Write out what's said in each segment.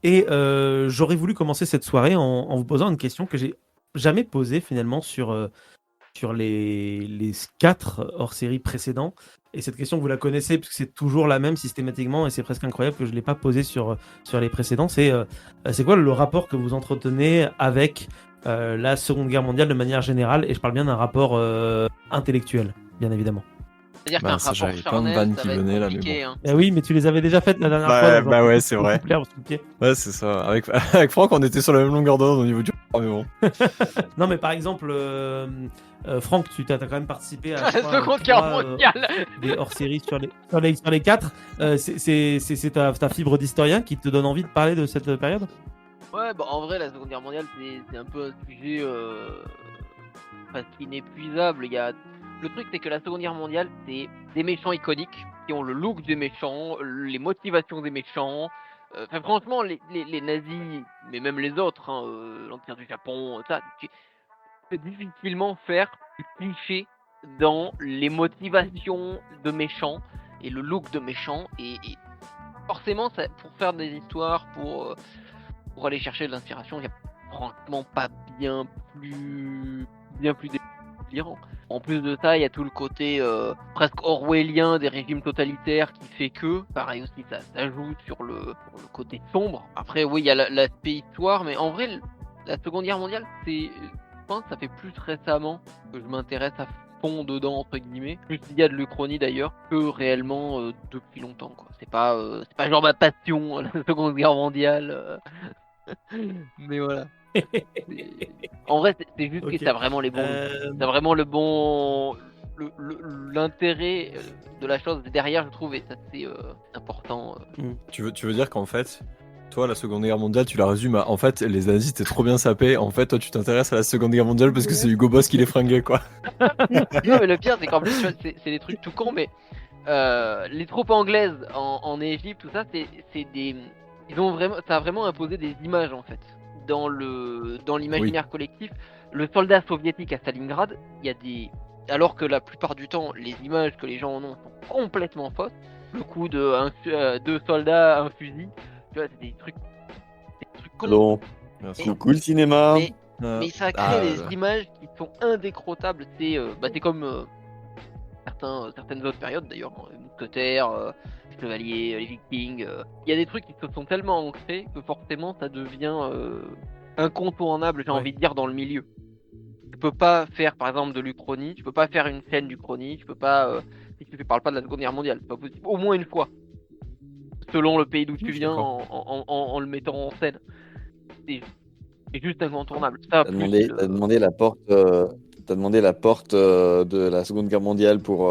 Et j'aurais voulu commencer cette soirée en vous posant une question que j'ai jamais posée finalement sur les 4 hors-série précédents. Et cette question, vous la connaissez, puisque c'est toujours la même systématiquement, et c'est presque incroyable que je ne l'ai pas posée sur les précédents. C'est quoi le rapport que vous entretenez avec la Seconde Guerre mondiale de manière générale? Et je parle bien d'un rapport intellectuel, bien évidemment. C'est-à-dire Bah, qu'un ça, rapport j'avais plein de charnel, vannes ça qui va être venaient, là, mais compliqué. bon. Hein. Eh oui, mais tu les avais déjà faites la dernière fois dans un ouais, podcast c'est vrai. populaire, vous vous souvenez. Ouais, c'est ça. Avec Franck, on était sur la même longueur d'onde au niveau du mais bon. Non, mais par exemple, Franck, tu as quand même participé à La Seconde Guerre mondiale. des hors-séries sur les 4. C'est ta fibre d'historien qui te donne envie de parler de cette période? Ouais, bah en vrai, la Seconde Guerre mondiale, c'est un peu un sujet presque inépuisable. Le truc, c'est que la Seconde Guerre mondiale, c'est des méchants iconiques qui ont le look des méchants, les motivations des méchants. Enfin, franchement, les nazis, mais même les autres, hein, l'Empire du Japon, ça, tu peux difficilement faire du cliché dans les motivations de méchants et le look de méchants. Et forcément, ça, pour faire des histoires, pour aller chercher de l'inspiration, il n'y a franchement pas bien plus délirant. En plus de ça, il y a tout le côté presque orwellien des régimes totalitaires qui fait que, pareil aussi, ça s'ajoute sur le côté sombre. Après, oui, il y a l'aspect histoire, mais en vrai, la Seconde Guerre mondiale, je pense que ça fait plus récemment que je m'intéresse à fond dedans, entre guillemets. Plus il y a de l'Uchronie d'ailleurs, que réellement depuis longtemps, quoi. C'est pas genre ma passion, la Seconde Guerre mondiale. Mais voilà. En vrai, c'est juste Ok. que t'as vraiment les bons. T'as vraiment le bon. L'intérêt de la chose derrière, je trouve, et ça c'est important. Tu veux dire qu'en fait, toi, la Seconde Guerre mondiale, tu la résumes à en fait, les nazis étaient trop bien sapés. En fait, toi, tu t'intéresses à la Seconde Guerre mondiale parce que c'est Hugo Boss qui les fringuait, quoi. Non, mais le pire, c'est qu'en plus, tu vois, c'est des trucs tout cons, mais les troupes anglaises en Égypte, tout ça, c'est des. Ça a vraiment imposé des images en fait dans l'imaginaire collectif. Le soldat soviétique à Stalingrad, il y a des. Alors que la plupart du temps, les images que les gens en ont sont complètement fausses. Le coup de 2 soldats, un fusil, tu vois, c'est des trucs cons. Allons, Merci. coucou le cinéma. Mais ça crée des images qui sont indécrottables. C'est comme certaines autres périodes d'ailleurs, les mousquetaires, les chevaliers, les vikings. Il y a des trucs qui se sont tellement ancrés que forcément ça devient incontournable, j'ai envie de dire, dans le milieu. Tu peux pas faire par exemple de l'Uchronie, tu peux pas faire une scène d'Uchronie, tu peux pas si tu ne parles pas de la Seconde Guerre mondiale, c'est pas possible. Au moins une fois, selon le pays d'où tu viens, en le mettant en scène. C'est juste incontournable. Ça, T'as demandé la porte, de la Seconde Guerre mondiale pour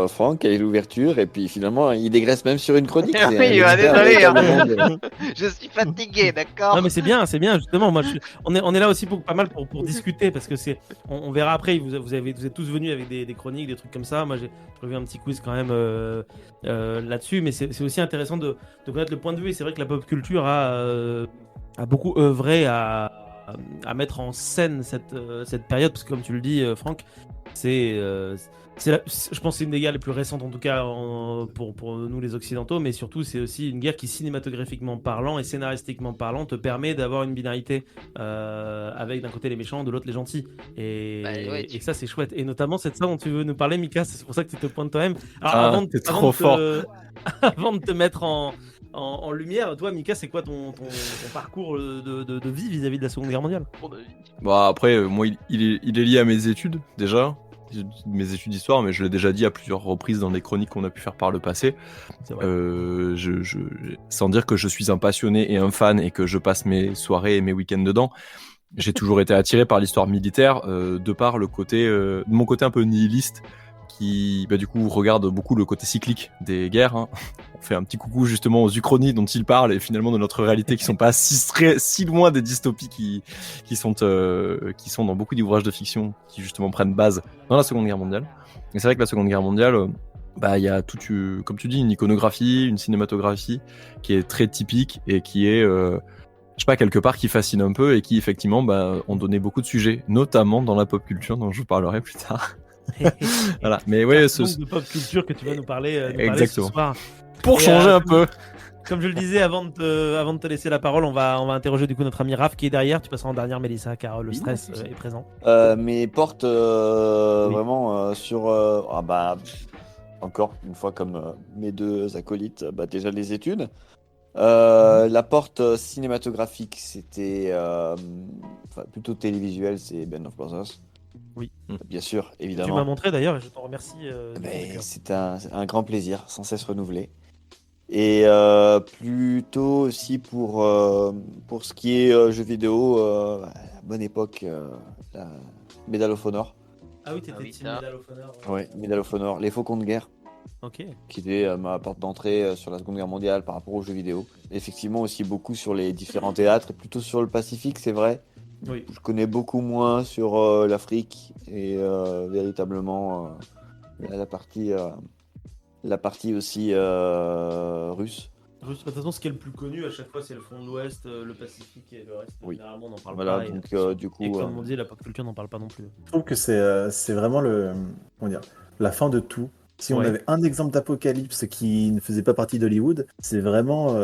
Franck, et l'ouverture, et puis finalement il dégraisse même sur une chronique. Oui, C'est un expert désolé, véritablement je suis fatigué, d'accord. Non, mais c'est bien, justement. Moi, on est là aussi pas mal pour discuter, parce que on verra après. Vous êtes tous venus avec des chroniques, des trucs comme ça. Moi, j'ai prévu un petit quiz quand même là-dessus, mais c'est aussi intéressant de connaître le point de vue. Et c'est vrai que la pop culture a beaucoup œuvré à mettre en scène cette période, parce que comme tu le dis, Franck, je pense que c'est une des guerres les plus récentes, en tout cas pour nous les Occidentaux, mais surtout c'est aussi une guerre qui, cinématographiquement parlant et scénaristiquement parlant, te permet d'avoir une binarité avec d'un côté les méchants, de l'autre les gentils. Et ça c'est chouette. Et notamment cette scène dont tu veux nous parler, Mika, c'est pour ça que tu te pointes toi-même. Alors, t'es trop fort. Avant de te mettre en lumière, toi Mika, c'est quoi ton parcours de vie vis-à-vis de la Seconde Guerre mondiale? Bah après, moi, il est lié à mes études, déjà. Mes études d'histoire, mais je l'ai déjà dit à plusieurs reprises dans les chroniques qu'on a pu faire par le passé. C'est vrai. Sans dire que je suis un passionné et un fan et que je passe mes soirées et mes week-ends dedans, j'ai toujours été attiré par l'histoire militaire, de par mon côté un peu nihiliste, qui du coup regarde beaucoup le côté cyclique des guerres. Hein. On fait un petit coucou justement aux uchronies dont il parle et finalement de notre réalité, qui sont pas si loin des dystopies qui sont dans beaucoup d'ouvrages de fiction qui justement prennent base dans la Seconde Guerre mondiale. Et c'est vrai que la Seconde Guerre mondiale, il y a comme tu dis, une iconographie, une cinématographie qui est très typique et qui est je sais pas, quelque part qui fascine un peu et qui effectivement ont donné beaucoup de sujets, notamment dans la pop culture dont je vous parlerai plus tard. Voilà. Mais ouais, Donc de pop culture que tu vas nous parler ce Exactement. soir. Pour Et, changer un peu. Comme je le disais avant de te laisser la parole, on va interroger du coup notre ami Raph qui est derrière. Tu passeras en dernière, Mélissa, car le Oui, stress non, c'est ça. est présent. Mais porte Oui. vraiment sur encore une fois comme mes deux acolytes, déjà les études. La porte cinématographique, c'était plutôt télévisuel, c'est Band of Brothers. Oui. Bien sûr, Tu m'as évidemment. montré d'ailleurs et je t'en remercie. Du fond du Mais cœur. c'est un grand plaisir, sans cesse renouvelé. Et plutôt aussi pour ce qui est jeux vidéo, à la bonne époque, la Medal of Honor. Ah oui, t'étais Ah oui, team ça. Medal of Honor. Ouais, Medal of Honor, les Faucons de guerre, Ok. qui était ma porte d'entrée sur la Seconde Guerre mondiale par rapport aux jeux vidéo. Effectivement, aussi beaucoup sur les différents théâtres, et plutôt sur le Pacifique, c'est vrai. Oui. Je connais beaucoup moins sur l'Afrique et véritablement la partie aussi russe. De toute façon, ce qui est le plus connu à chaque fois, c'est le front de l'Ouest, le Pacifique et le reste. Oui. Généralement, on n'en parle Voilà, pas. donc du coup. Et comme on dit, la pop culture n'en parle pas non plus. Je trouve que c'est vraiment comment dire, la fin de tout. Si on Ouais. avait un exemple d'apocalypse qui ne faisait pas partie d'Hollywood, c'est vraiment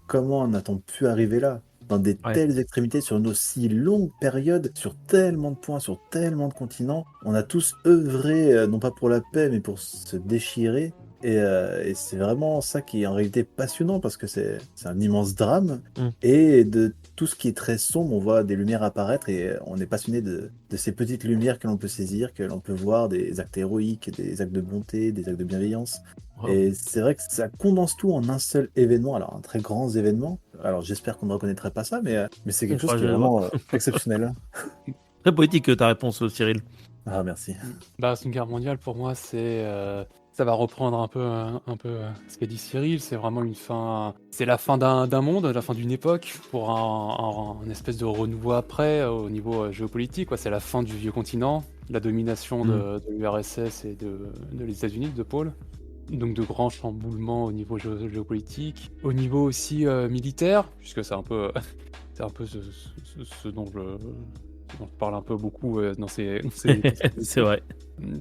comment en a-t-on pu arriver là? Dans des Ouais. telles extrémités, sur une aussi longue période, sur tellement de points, sur tellement de continents, on a tous œuvré, non pas pour la paix, mais pour se déchirer. Et c'est vraiment ça qui est en réalité passionnant parce que c'est un immense drame. Mm. Et de tout ce qui est très sombre, on voit des lumières apparaître et on est passionné de ces petites lumières que l'on peut saisir, que l'on peut voir, des actes héroïques, des actes de bonté, des actes de bienveillance. Wow. Et c'est vrai que ça condense tout en un seul événement, alors un très grand événement. Alors j'espère qu'on ne reconnaîtrait pas ça, mais c'est quelque chose qui est vraiment exceptionnel. Très poétique ta réponse, Cyril. Ah, merci. La Seconde Guerre mondiale, pour moi, ça va reprendre un peu ce qu'a dit Cyril. C'est vraiment une fin. C'est la fin d'un monde, la fin d'une époque, pour un espèce de renouveau après au niveau géopolitique. C'est la fin du vieux continent, la domination de l'URSS et de les États-Unis, de Paul. Donc de grands chamboulements au niveau géopolitique, au niveau aussi militaire, puisque c'est un peu, ce dont je parle un peu beaucoup dans ces C'est vrai.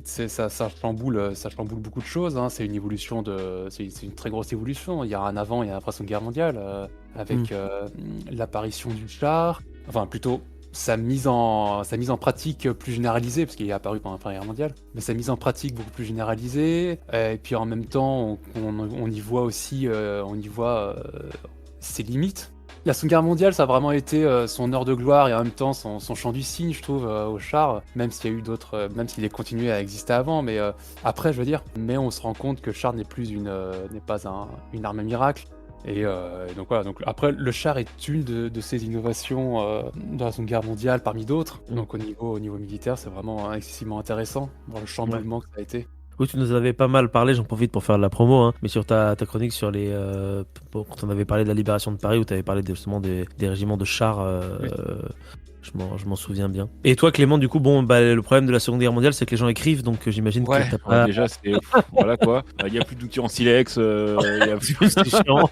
ça chamboule beaucoup de choses. Hein. C'est une évolution c'est une très grosse évolution. Il y a un avant et un après Seconde Guerre mondiale, avec l'apparition du char, enfin plutôt sa mise en pratique plus généralisée, parce qu'il est apparu pendant la Première Guerre mondiale, mais sa mise en pratique beaucoup plus généralisée. Et puis en même temps, on y voit aussi, ses limites. La Seconde Guerre mondiale, ça a vraiment été son heure de gloire et en même temps son chant du cygne, je trouve, au char, même s'il y a eu d'autres, même s'il est continué à exister avant, mais après, je veux dire, mais on se rend compte que le char n'est pas une arme miracle. Et donc voilà, donc après, le char est une de ces innovations dans la Seconde Guerre mondiale parmi d'autres. Donc au niveau militaire, c'est vraiment excessivement intéressant dans le chamboulement que ça a été. Oui, tu nous en avais pas mal parlé, j'en profite pour faire de la promo, hein, mais sur ta chronique sur quand on avait parlé de la libération de Paris, où tu avais parlé justement des régiments de chars, Oui. je m'en souviens bien. Et toi, Clément, du coup, le problème de la Seconde Guerre mondiale, c'est que les gens écrivent, donc j'imagine que t'as pas... déjà, voilà quoi. Il n'y a plus d'outils en silex, il y a plus... C'est chiant.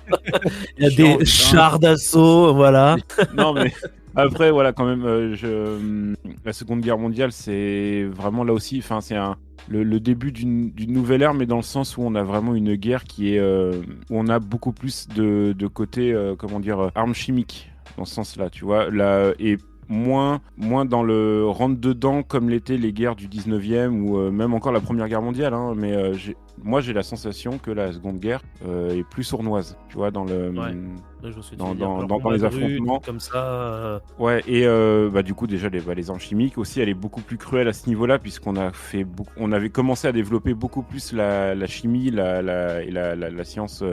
Il y a Chiant, des putain. chars d'assaut, voilà. Non, mais après, voilà, quand même, la Seconde Guerre mondiale, c'est vraiment là aussi, enfin, c'est le début d'une nouvelle ère, mais dans le sens où on a vraiment une guerre qui est où on a beaucoup plus de côté, armes chimiques, dans ce sens-là, tu vois, là, et moins dans le rentre-dedans comme l'étaient les guerres du 19e ou même encore la Première Guerre mondiale, hein, mais moi j'ai la sensation que la Seconde Guerre est plus sournoise, tu vois, dans le... Ouais. Je me suis dit, Dans il y a encore les combat de rue, affrontements. comme ça. Ouais, et du coup, déjà, les armes chimiques aussi, elle est beaucoup plus cruelle à ce niveau-là, puisqu'on on avait commencé à développer beaucoup plus la chimie et la science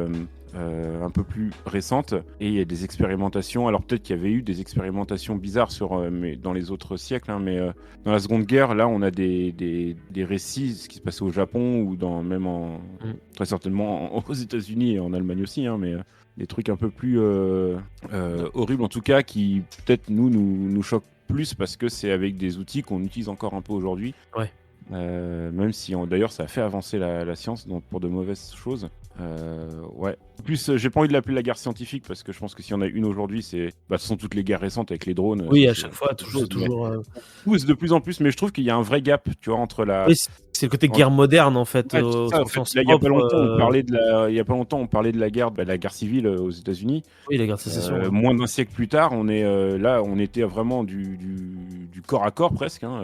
un peu plus récente. Et il y a des expérimentations. Alors, peut-être qu'il y avait eu des expérimentations bizarres mais dans les autres siècles, hein, mais dans la Seconde Guerre, là, on a des récits, ce qui se passait au Japon ou très certainement aux États-Unis et en Allemagne aussi, hein, mais. Des trucs un peu plus horribles, en tout cas, qui peut-être nous choquent plus parce que c'est avec des outils qu'on utilise encore un peu aujourd'hui. Ouais. Même si d'ailleurs ça a fait avancer la science pour de mauvaises choses. Ouais. En plus, j'ai pas envie de l'appeler la guerre scientifique parce que je pense que s'il y en a une aujourd'hui, ce sont toutes les guerres récentes avec les drones. Oui, ça, à chaque fois, toujours. On pousse de plus en plus, mais je trouve qu'il y a un vrai gap, tu vois, entre la. Oui, c'est le côté guerre moderne en fait. Ouais, au c'est ça, en sens fait. Là, il y a pas propre, longtemps, il y a pas longtemps, on parlait de la guerre civile aux États-Unis. Oui, la guerre de sécession. Ouais. Moins d'un siècle plus tard, on était vraiment du corps à corps presque, hein,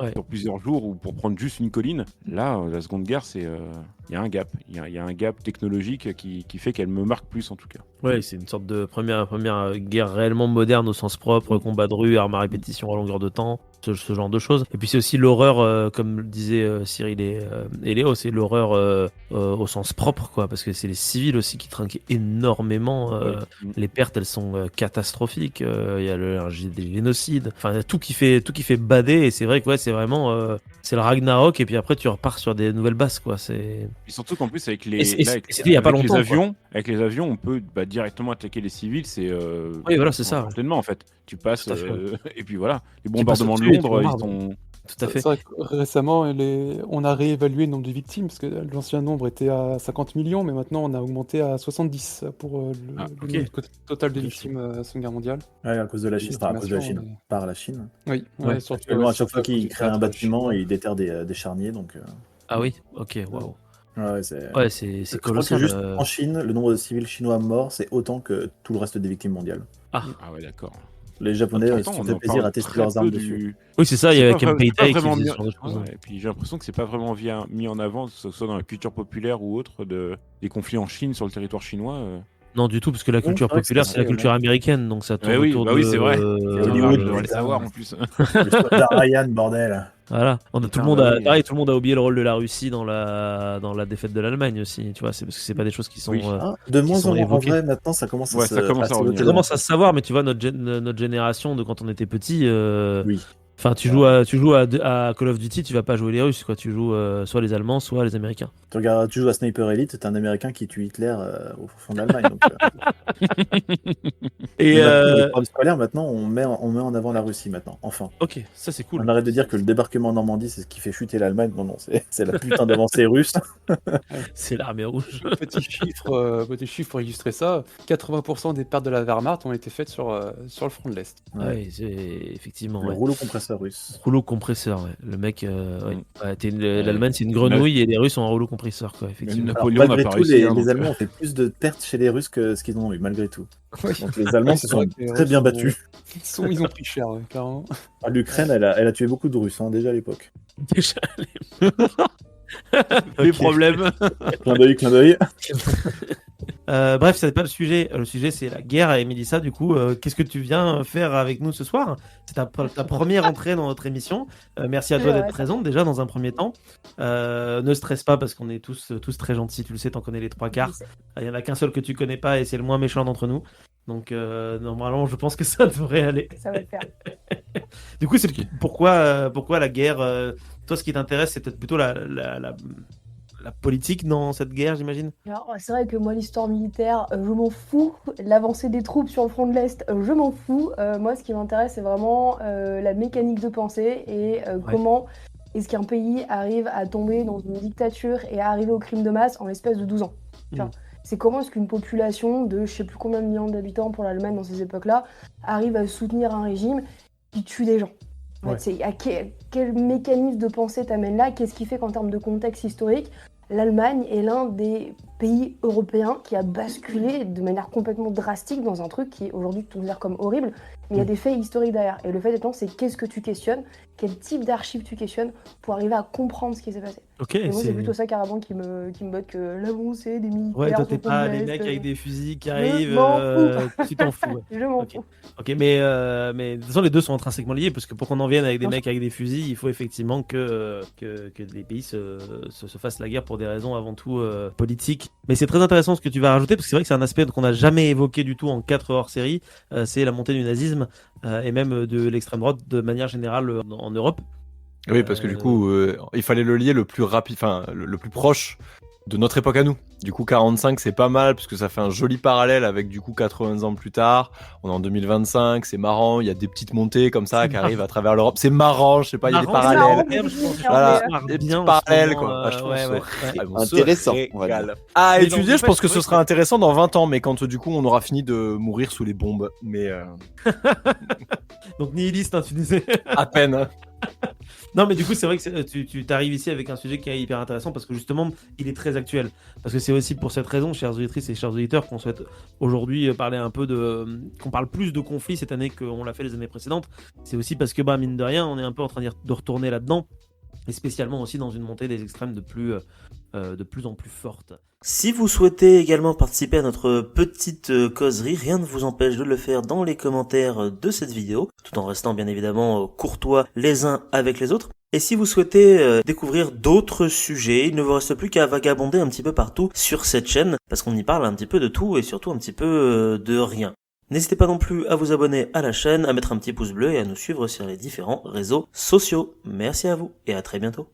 Ouais. sur plusieurs jours ou pour prendre juste une colline. Là, la Seconde Guerre, il y a un gap. Il y a un gap technologique qui fait qu'elle me marque plus en tout cas. Ouais, c'est une sorte de première guerre réellement moderne au sens propre, combat de rue, armes à répétition à longueur de temps, ce genre de choses. Et puis c'est aussi l'horreur, comme le disaient Cyril et Léo, c'est l'horreur au sens propre, quoi, parce que c'est les civils aussi qui trinquent énormément. Les pertes, elles sont catastrophiques. Il y a des génocides, enfin tout qui fait bader. Et c'est vrai que ouais, c'est vraiment c'est le Ragnarok. Et puis après, tu repars sur des nouvelles bases, quoi. C'est Et surtout qu'en plus avec c'était il y a pas longtemps, avec les avions, on peut directement attaquer les civils. Oui, voilà, c'est ça. Certainement, en fait. Tu passes et puis voilà, les Tu passes bombardements de au-dessus et tu Londres, ils bombardes. sont. Tout à fait. C'est vrai que récemment, on a réévalué le nombre de victimes, parce que l'ancien nombre était à 50 millions, mais maintenant on a augmenté à 70 pour le nombre total de victimes à la Seconde Guerre mondiale. Ouais, à cause de la Chine, à cause de la Chine, mais- par la Chine. Oui, Ouais, surtout Actuellement, à chaque fois cause du qu'ils créent un théâtre bâtiment, chinois. ils déterrent des charniers, donc. Ah oui, ok, waouh. Ouais, c'est. Ouais, c'est Je crois que colossal. juste en Chine, le nombre de civils chinois morts, c'est autant que tout le reste des victimes mondiales. Ah ouais, d'accord. Les Japonais se Attends, sont on fait en plaisir parle à tester très leurs armes peu dessus. Oui, c'est ça, il y C'est avait pas Ken vrai- c'est pas Payday qui vraiment faisait mis- ce genre de choses. Ouais, et puis j'ai l'impression que c'est pas vraiment mis en avant, que ce soit dans la culture populaire ou autre, des conflits en Chine sur le territoire chinois. Non, du tout, parce que la culture c'est vrai que populaire, c'est c'est la ça, culture américaine, donc ça tourne oui, autour bah de. oui, c'est vrai. Hollywood, Je devrais le putain. savoir en plus. Le soldat Ryan, bordel. Voilà. Tout Putain, le monde bah a, oui. pareil, tout le monde a oublié le rôle de la Russie dans la défaite de l'Allemagne aussi. Tu vois, c'est parce que c'est pas des choses qui sont. Oui. De moins sont en moins, en évoqués. vrai, maintenant, ça commence Ouais, à ça commence à sauter revenir. Ça dans- commence à se savoir, mais tu vois, notre génération de quand on était petit. Oui. Enfin, tu joues à Call of Duty, tu vas pas jouer les Russes, quoi. Tu joues soit les Allemands, soit les Américains. Tu joues à Sniper Elite, t'es un Américain qui tue Hitler au fond de l'Allemagne. Donc, Et mais maintenant, dans les programmes scolaires, maintenant, on met en avant la Russie, maintenant, enfin. ok, ça c'est cool. On arrête de dire que le débarquement en Normandie, c'est ce qui fait chuter l'Allemagne. Non, c'est la putain d'avancée russe. C'est l'armée rouge. Petit chiffre pour illustrer ça, 80% des pertes de la Wehrmacht ont été faites sur le front de l'Est. Ouais, c'est effectivement. Le Ouais. rouleau compresseur russe. Rouleau compresseur, ouais. Le mec, ouais. Ouais. L'Allemagne c'est une grenouille et les Russes ont un rouleau compresseur, quoi. Effectivement. Même Alors, Napoléon n'a malgré pas tout, réussi. les hein, donc, Allemands ont fait plus de pertes chez les Russes que ce qu'ils en ont eu, malgré tout. Oui. Donc les Allemands se C'est sont vrai que les très Russes bien ont- battus. Ils ont pris cher, ouais, carrément. L'Ukraine, elle a tué beaucoup de Russes, hein, déjà à l'époque. Déjà, les Ok. problèmes. Clin d'œil, clin d'œil. Bref, c'est pas le sujet. Le sujet, c'est la guerre. Et Mélissa, du coup, qu'est-ce que tu viens faire avec nous ce soir? C'est ta première entrée dans notre émission. Merci à toi Ouais, d'être ça présente déjà dans un premier temps. Ne stresse pas parce qu'on est tous très gentils. Tu le sais, t'en connais les trois quarts. Il y en a qu'un seul que tu connais pas et c'est le moins méchant d'entre nous. Donc normalement, je pense que ça devrait aller. Ça va le faire. Du coup, c'est pourquoi la guerre. Toi, ce qui t'intéresse, c'est peut-être plutôt la politique dans cette guerre, j'imagine. Alors, c'est vrai que moi, l'histoire militaire, je m'en fous. L'avancée des troupes sur le front de l'Est, je m'en fous. Moi, ce qui m'intéresse, c'est vraiment la mécanique de pensée et comment est-ce qu'un pays arrive à tomber dans une dictature et à arriver au crime de masse en l'espace de 12 ans. Tu vois. C'est comment est-ce qu'une population de je sais plus combien de millions d'habitants pour l'Allemagne dans ces époques-là arrive à soutenir un régime qui tue des gens. En fait, c'est quel mécanisme de pensée t'amène là? Qu'est-ce qui fait qu'en termes de contexte historique, l'Allemagne est l'un des pays européens qui a basculé de manière complètement drastique dans un truc qui aujourd'hui tu considères comme horrible, mais il y a des faits historiques derrière. Et le fait étant, c'est qu'est-ce que tu questionnes, quel type d'archives tu questionnes pour arriver à comprendre ce qui s'est passé. Ok. Et moi, c'est plutôt ça carrément qui me botte que l'avancée des militaires. Ouais, toi, sur t'es le front pas de les l'Est, mecs avec des fusils qui je arrivent. m'en fous. Tu t'en fous. Ouais. Je m'en Ok. fous. Ok, mais de toute façon, les deux sont intrinsèquement liés parce que pour qu'on en vienne avec des Bien mecs avec des fusils, il faut effectivement que les pays se fassent la guerre pour des raisons avant tout politiques. Mais c'est très intéressant ce que tu vas rajouter parce que c'est vrai que c'est un aspect qu'on n'a jamais évoqué du tout en 4 hors-série. C'est la montée du nazisme et même de l'extrême droite de manière générale en Europe. Oui, parce que du coup, il fallait le lier le plus rapide, enfin le plus proche de notre époque à nous. Du coup, 45, c'est pas mal, parce que ça fait un joli parallèle avec, du coup, 80 ans plus tard. On est en 2025, c'est marrant, il y a des petites montées comme ça qui arrivent à travers l'Europe. C'est marrant, je sais pas, il y a des Marrant, parallèles. c'est marrant, je pense. Voilà, On se marre des petits bien en ce parallèles, moment, quoi. Ah, je trouve ouais, ça ouais. on se Intéressant, on va régale. dire. Ah, Mais étudier, donc, je pense que c'est ce vrai sera intéressant dans 20 ans, mais quand, du coup, on aura fini de mourir sous les bombes. Mais, Donc nihiliste, hein, tu disais. à peine, hein. Non, mais du coup, c'est vrai que tu t'arrives ici avec un sujet qui est hyper intéressant parce que justement, il est très actuel. Parce que c'est aussi pour cette raison, chères auditrices et chers auditeurs, qu'on souhaite aujourd'hui parler un peu qu'on parle plus de conflits cette année qu'on l'a fait les années précédentes. C'est aussi parce que, mine de rien, on est un peu en train de retourner là-dedans. Et spécialement aussi dans une montée des extrêmes de plus en plus forte. Si vous souhaitez également participer à notre petite causerie, rien ne vous empêche de le faire dans les commentaires de cette vidéo, tout en restant bien évidemment courtois les uns avec les autres. Et si vous souhaitez découvrir d'autres sujets, il ne vous reste plus qu'à vagabonder un petit peu partout sur cette chaîne, parce qu'on y parle un petit peu de tout et surtout un petit peu de rien. N'hésitez pas non plus à vous abonner à la chaîne, à mettre un petit pouce bleu et à nous suivre sur les différents réseaux sociaux. Merci à vous et à très bientôt.